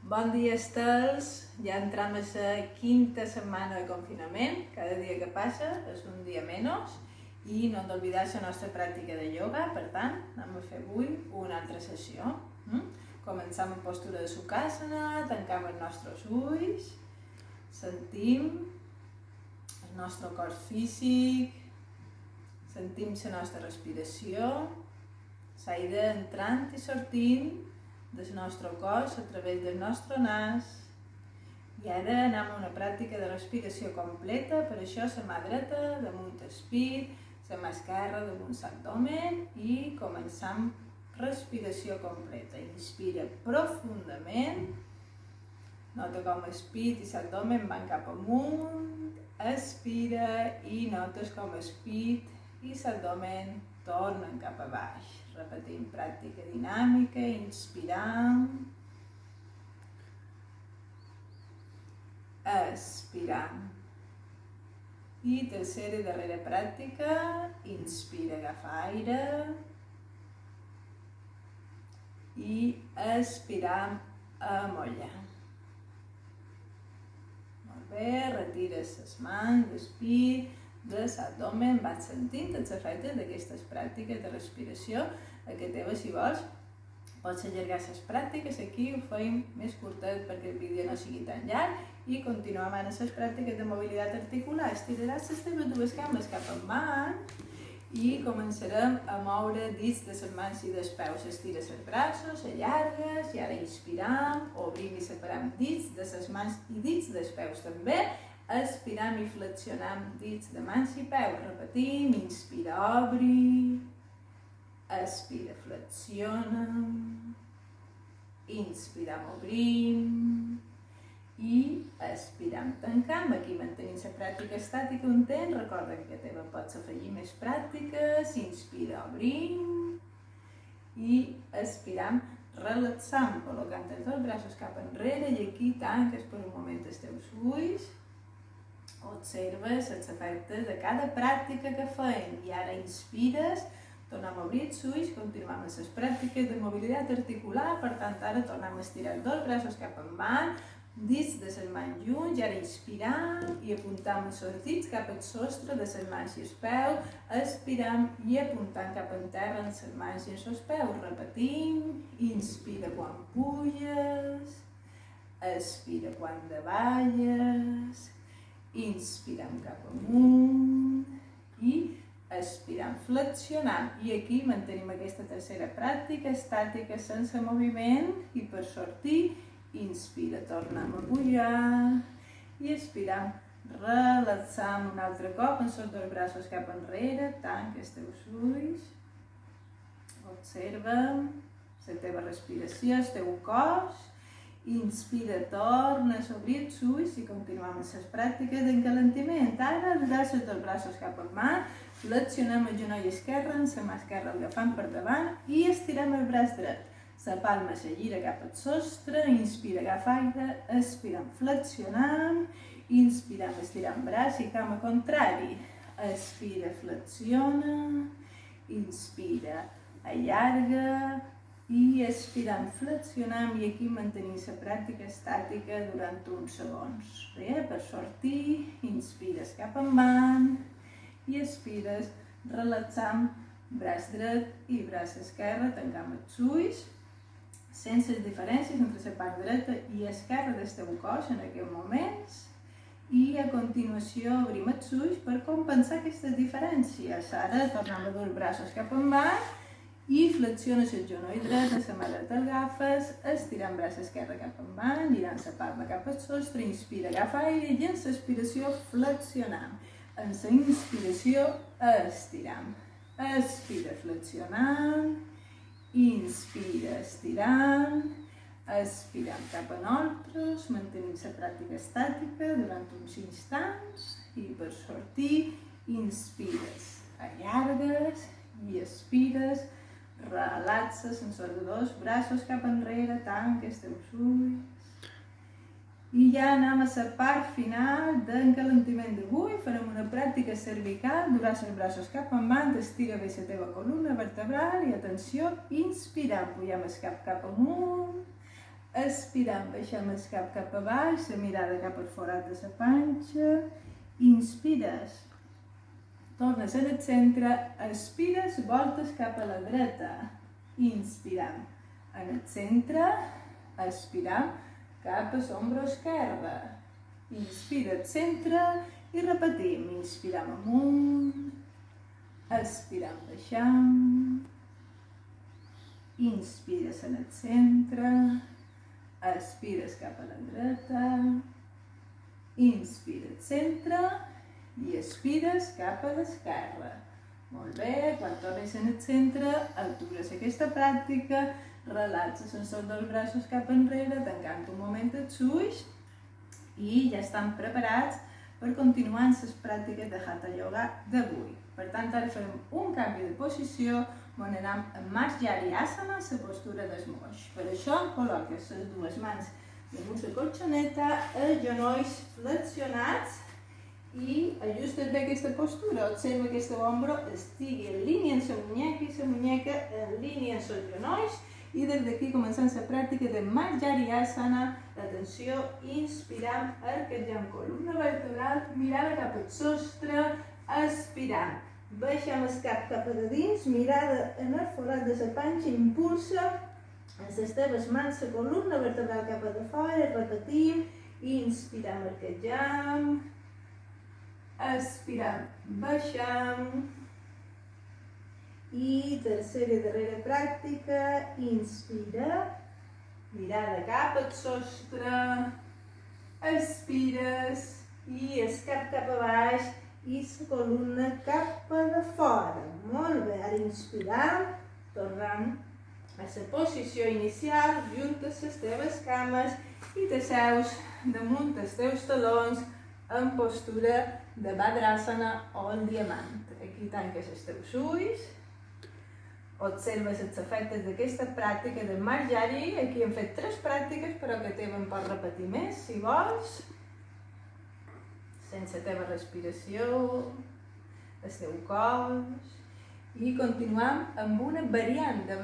Bon dia, Estels. Ja entram a la quinta setmana de confinament. Cada dia que passa és un dia menys. I no hem d'oblidar la nostra pràctica de ioga, per tant, anem a fer avui una altra sessió. Comencem en postura de Sukhasana, tancam els nostres ulls, sentim el nostre cos físic, sentim la nostra respiració, l'aire entrant i sortint del nostre cos a través del nostre nas. I ara anem a una pràctica de respiració completa, per això la mà dreta damunt el pit, la mà esquerra damunt l'abdomen i començam respiració completa. Inspira profundament, nota com el pit i l'abdomen van cap amunt, expira i notes com el pit i l'abdomen tornen cap a baix. Repetim pràctica dinàmica, inspirant, expirant. I tercera i darrera pràctica, inspira, agafa aire i expiram, amollar. Molt bé, retires les mans, el pit, de l'abdomen, vas sentint els efectes d'aquestes pràctiques de respiració a que teva, si vols, pots allargar les pràctiques, aquí ho feim més curtet perquè el vídeo no sigui tan llarg i continuem ara les pràctiques de mobilitat articular. Estiraràs les teves dues cames cap endavant i començarem a moure dits de les mans i dels peus. Estires els braços, allargues i ara inspiram, obrim i separam dits de les mans i dits dels peus també. Expiram i flexionam dits de mans i peus. Repetim, inspira, obri, expira, flexionam, inspiram, obrim i expiram, tancam. Aquí mantenim la pràctica estàtica un temps. Recorda que teva pots afegir més pràctiques. Inspira, obrim i expiram, relaxam, col·locant els dos braços cap enrere i aquí tanques per un moment els teus ulls. Observes els efectes de cada pràctica que fem i ara inspires, tornem a obrir els ulls, continuem amb les pràctiques de mobilitat articular, per tant ara tornem a estirar els dos braços cap endavant, dits de les mans junts, i ara inspiram i apuntam els dits cap al sostre de les mans i els peus, expiram i apuntam cap en terra amb les mans i els peus. Repetim, inspira quan puges, expira quan davalles, inspirem cap amunt i expirem, flexionant. I aquí mantenim aquesta tercera pràctica estàtica sense moviment i per sortir, inspira, tornem a pujar i expirem, relaxam un altre cop amb els dos braços cap enrere, tanca els teus ulls, observa la teva respiració, el teu cos. Inspira, tornes a obrir els ulls i continuem amb les pràctiques d'encalentiment. Ara alçar els dos braços cap endavant, flexionem el genoll esquerre, amb la mà esquerra agafant per davant i estirem el braç dret. La palma se gira cap al sostre, inspira, agafa aire, expirem, flexionem, inspirem, estirem braç i cama contrari. Expira, flexiona, inspira, allarga, i expirant, flexionam i aquí mantenim la pràctica estàtica durant uns segons. Bé, per sortir, inspires cap endavant i expires, relaxam braç dret i braç esquerre, tancam els ulls, sense diferències entre la part dreta i esquerra del teu cos en aquests moments i a continuació obrim els ulls per compensar aquestes diferències. Ara tornem a dur els braços cap endavant i flexiones el genoll dret, la mà dreta l'agafes, estirant braç esquerre cap endavant, girant la palma cap al sostre, inspira, agafa aire i en l'expiració flexionam. En la inspiració estiram. Expira, flexionant, inspira, estirant, expirant cap a nosaltres, mantenim la pràctica estàtica durant uns instants i per sortir, inspires, allargues i expires, relaxes amb els dos braços cap enrere, tanques els teus ulls. I ja anem a la part final d'encalentiment d'avui. Farem una pràctica cervical, duràs els braços cap endavant, estira bé la teva columna vertebral i atenció, inspirant, pugem el cap amunt, Expirant, baixem el cap a baix, la mirada cap al forat de la panxa. Inspires, tornes en el centre, expires, voltes cap a la dreta. Inspirant, en el centre, expirant, cap a l'ombro esquerra. Inspira al centre i repetim. Inspirem amunt, expirem baixant, inspires en el centre, expires cap a la dreta, inspira al centre i expires cap a l'esquerra. Molt bé, quan tornes en el centre, atures aquesta pràctica, relaxes el sol dels braços cap enrere, tancant un moment els ulls i ja estan preparats per continuar amb les pràctiques de Hatha Yoga d'avui. Per tant, ara farem un canvi de posició on anem en Marjari Asana, la postura del moix. Per això col·loques les dues mans damunt la colxoneta, els genolls flexionats i ajustes bé aquesta postura. Observa que aquesta ombro estigui en línia amb la muñeca i la muñeca en línia amb els genolls. I des d'aquí comencem la pràctica de Marjari Asana. Atenció, inspirant, arquejant columna vertebral, mirada cap al sostre, expirant. Baixem el cap a dins, mirada en el forat de la panxa, impulsa amb les teves mans la columna vertebral cap a fora, repetim, inspirant, arquejant, expirant, baixant. I tercera i darrera pràctica, inspira, mirada cap al sostre, expires i el cap a baix i la columna cap a fora. Molt bé, ara inspirant, tornem a la posició inicial, juntes les teves cames i t'asseus damunt els teus talons en postura de Bhadrasana o el diamant. Aquí tanques els teus ulls. Observes els efectes d'aquesta pràctica de Marjari. Aquí hem fet 3 pràctiques, però que te'n pots repetir més, si vols. Sense la teva respiració, el teu cos. I continuem amb una variant de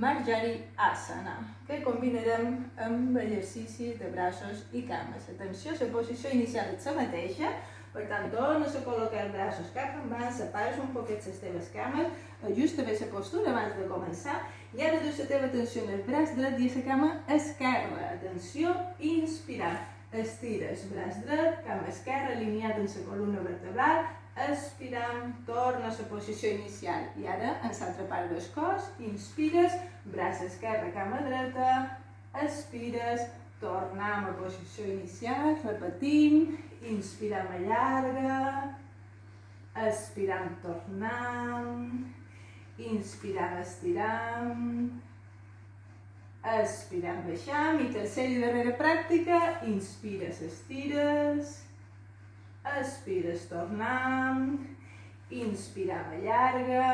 Marjari Asana, que combinarem amb exercicis de braços i cames. Atenció, la posició inicial és la mateixa. Per tant, tornes a col·locar els braços cap endavant, separes un poquet les teves cames, ajusta bé la postura abans de començar i ara dus la teva atenció en el braç dret i a la cama esquerra. Atenció, inspirant. Estires braç dret, cama esquerra, alineat amb la columna vertebral, expirant, torna a la posició inicial. I ara, en l'altra part del cos, inspires, braç esquerre, cama dreta, expires, tornem a posició inicial, repetim, inspirem, allarga, expirem, tornem, inspirem, estirem, expirem, baixem. I tercera i darrera pràctica, inspires, estires, expires, tornem, inspirem, allarga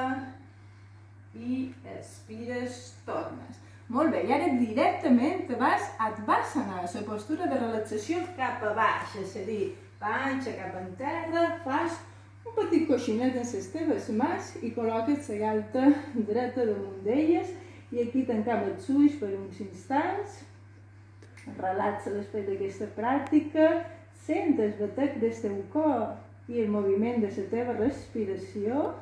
i expires, tornes. Molt bé, i ara directament te vas a Advasana, la postura de relaxació cap a baix, és a dir, panxa cap en terra, fas un petit coixinet en les teves mans i col·loques la galta dreta damunt d'elles i aquí tancam els ulls per uns instants, relaxa després d'aquesta pràctica, sent el batec del teu cor i el moviment de la teva respiració.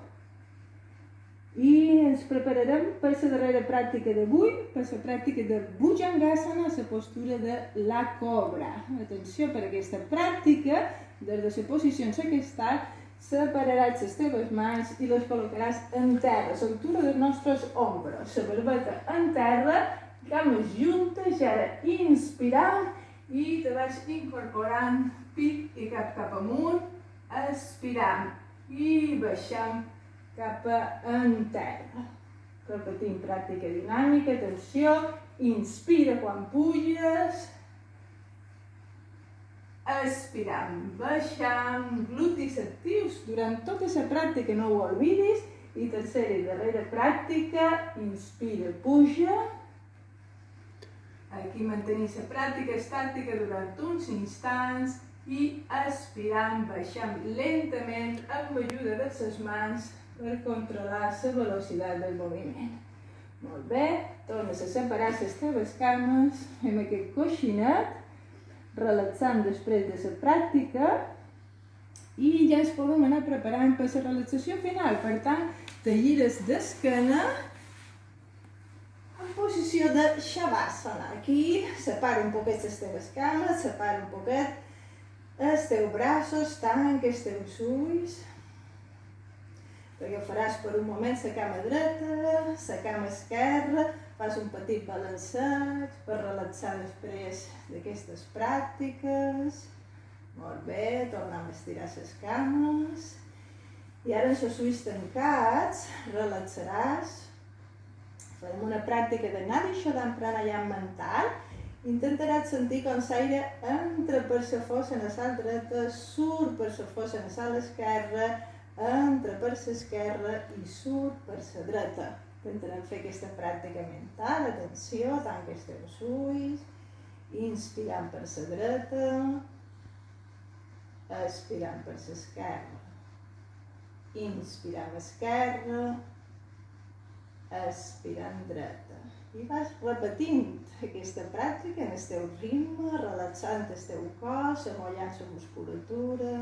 I ens prepararem per la darrera pràctica d'avui, per la pràctica de Bhujangasana, la postura de la cobra. Atenció, per aquesta pràctica, des de la posició en què estàs, separaràs les teves mans i les col·locaràs en terra, a l'altura dels nostres ombros. La barbeta en terra, cames juntes, i ara inspirant i te vas incorporant pic i cap amunt, expirant i baixant cap en terra. Repetim pràctica dinàmica, atenció, inspira quan puges, expirant, baixant, glutis actius durant tota la pràctica, no ho oblidis. I tercera i darrera pràctica, inspira, puja. Aquí mantenim la pràctica estàtica durant uns instants i expirant, baixant lentament amb l'ajuda de les mans per controlar la velocitat del moviment. Molt bé. tornes a separar les teves cames, fem aquest coixinet, relaxant després de la pràctica i ja ens podem anar preparant per la relaxació final. Per tant, te gires d'esquena en posició de Shavasana. Aquí separa un poquet les teves cames, separa un poquet els teus braços, tanca els teus ulls, perquè ho faràs per un moment la cama dreta, la cama esquerra, fas un petit balanceig per relaxar després d'aquestes pràctiques. Molt bé, tornem a estirar les cames. I ara amb els ulls tancats relaxaràs. Farem una pràctica de Nadi Shodhana Pranayama mental. Intentaràs sentir com l'aire entra per la fossa nasal dreta, surt per la fossa nasal esquerra, entra per l'esquerra i surt per la dreta. Intentarem fer aquesta pràctica mental. Atenció, tanca els teus ulls. Inspirant per la dreta. Expirant per l'esquerra. Inspirant esquerra. Expirant dreta. I vas repetint aquesta pràctica en el teu ritme, relaxant el teu cos, amollant la musculatura.